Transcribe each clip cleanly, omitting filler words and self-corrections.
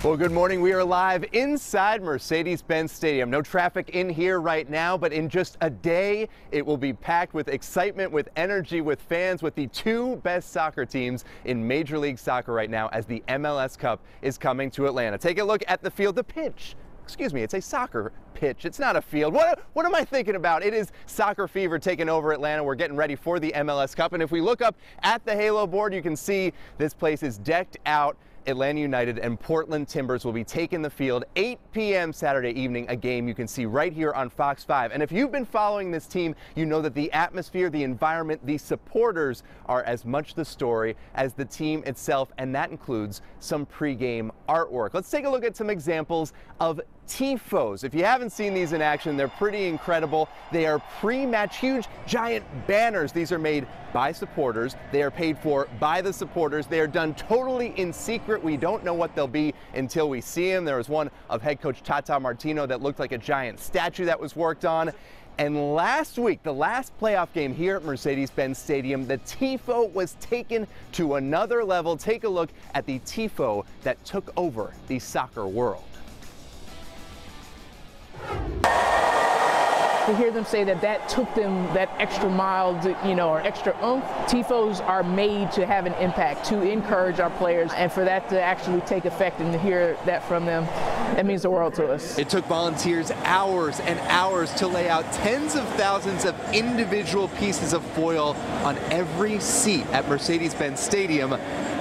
Well, good morning. We are live inside Mercedes-Benz Stadium. No traffic in here right now, but in just a day, it will be packed with excitement, with energy, with fans, with the two best soccer teams in Major League Soccer right now as the MLS Cup is coming to Atlanta. Take a look at the field, the pitch. Excuse me, it's a soccer pitch. It's not a field. What am I thinking about? It is soccer fever taking over Atlanta. We're getting ready for the MLS Cup. And if we look up at the Halo board, you can see this place is decked out. Atlanta United and Portland Timbers will be taking the field 8 p.m. Saturday evening, a game you can see right here on Fox 5. And if you've been following this team, you know that the atmosphere, the environment, the supporters are as much the story as the team itself, and that includes some pregame artwork. Let's take a look at some examples of tifos. If you haven't seen these in action, they're pretty incredible. They are pre-match, huge, giant banners. These are made by supporters. They are paid for by the supporters. They are done totally in secret. We don't know what they'll be until we see them. There was one of head coach Tata Martino that looked like a giant statue that was worked on. And last week, the last playoff game here at Mercedes-Benz Stadium, the tifo was taken to another level. Take a look at the tifo that took over the soccer world. To hear them say that took them that extra mile, or extra oomph. Tifos are made to have an impact, to encourage our players, and for that to actually take effect and to hear that from them, it means the world to us. It took volunteers hours and hours to lay out tens of thousands of individual pieces of foil on every seat at Mercedes-Benz Stadium.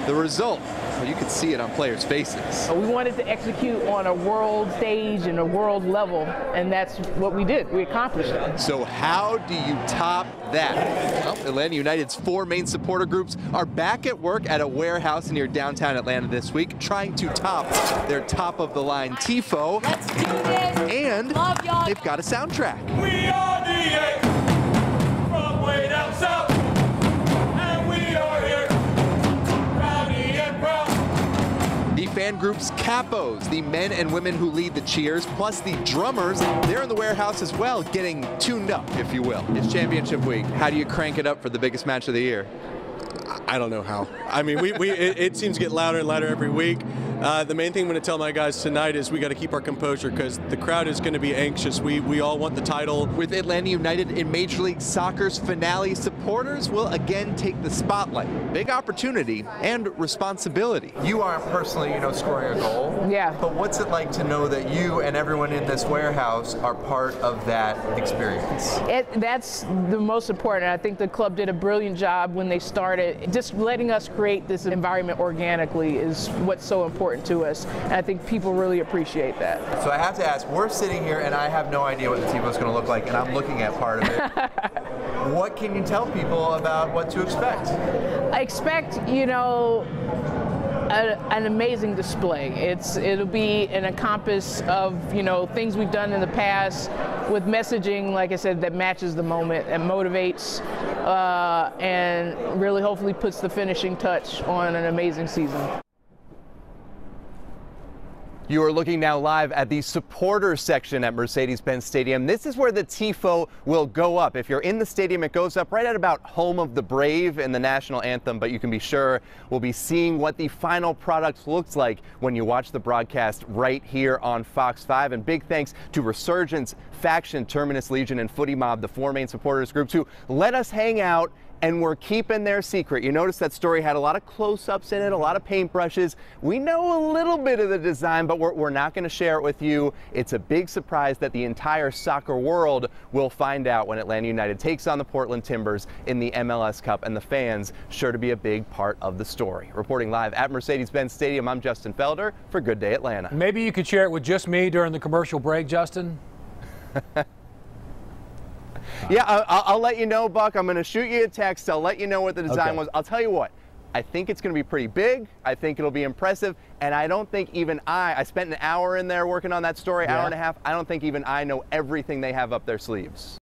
The result, well, you could see it on players' faces. We wanted to execute on a world stage and a world level, and that's what we did. We accomplished it. So how do you top that? Well, Atlanta United's 4 main supporter groups are back at work at a warehouse near downtown Atlanta this week, trying to top their top-of-the-line tifo. Let's do this. And they've got a soundtrack. We are the 8 from way down south, and we are here. The fan group's capos, the men and women who lead the cheers, plus the drummers, they're in the warehouse as well, getting tuned up, if you will. It's championship week. How do you crank it up for the biggest match of the year? I don't know how. I mean, it seems to get louder and louder every week. The main thing I'm going to tell my guys tonight is we got to keep our composure because the crowd is going to be anxious. We all want the title. With Atlanta United in Major League Soccer's finale, supporters will again take the spotlight. Big opportunity and responsibility. You aren't personally, scoring a goal. Yeah. But what's it like to know that you and everyone in this warehouse are part of that experience? That's the most important. I think the club did a brilliant job when they started. Just letting us create this environment organically is what's so important to us. And I think people really appreciate that. So I have to ask, we're sitting here and I have no idea what the tifo is going to look like, and I'm looking at part of it. What can you tell people about what to expect? I expect, an amazing display. It'll be an encompass of things we've done in the past with messaging, like I said, that matches the moment and motivates and really hopefully puts the finishing touch on an amazing season. You are looking now live at the supporters section at Mercedes-Benz Stadium. This is where the tifo will go up. If you're in the stadium, it goes up right at about Home of the Brave in the national anthem, but you can be sure we'll be seeing what the final product looks like when you watch the broadcast right here on Fox 5. And big thanks to Resurgence, Faction, Terminus Legion, and Footy Mob, the 4 main supporters groups who let us hang out and we're keeping their secret. You notice that story had a lot of close-ups in it, a lot of paintbrushes. We know a little bit of the design, but we're not going to share it with you. It's a big surprise that the entire soccer world will find out when Atlanta United takes on the Portland Timbers in the MLS Cup, and the fans sure to be a big part of the story. Reporting live at Mercedes-Benz Stadium, I'm Justin Felder for Good Day Atlanta. Maybe you could share it with just me during the commercial break, Justin. Yeah, I'll let you know, Buck. I'm going to shoot you a text. I'll let you know what the design was. I'll tell you what. I think it's going to be pretty big. I think it'll be impressive. And I don't think even I spent an hour in there working on that story, hour and a half. I don't think even I know everything they have up their sleeves.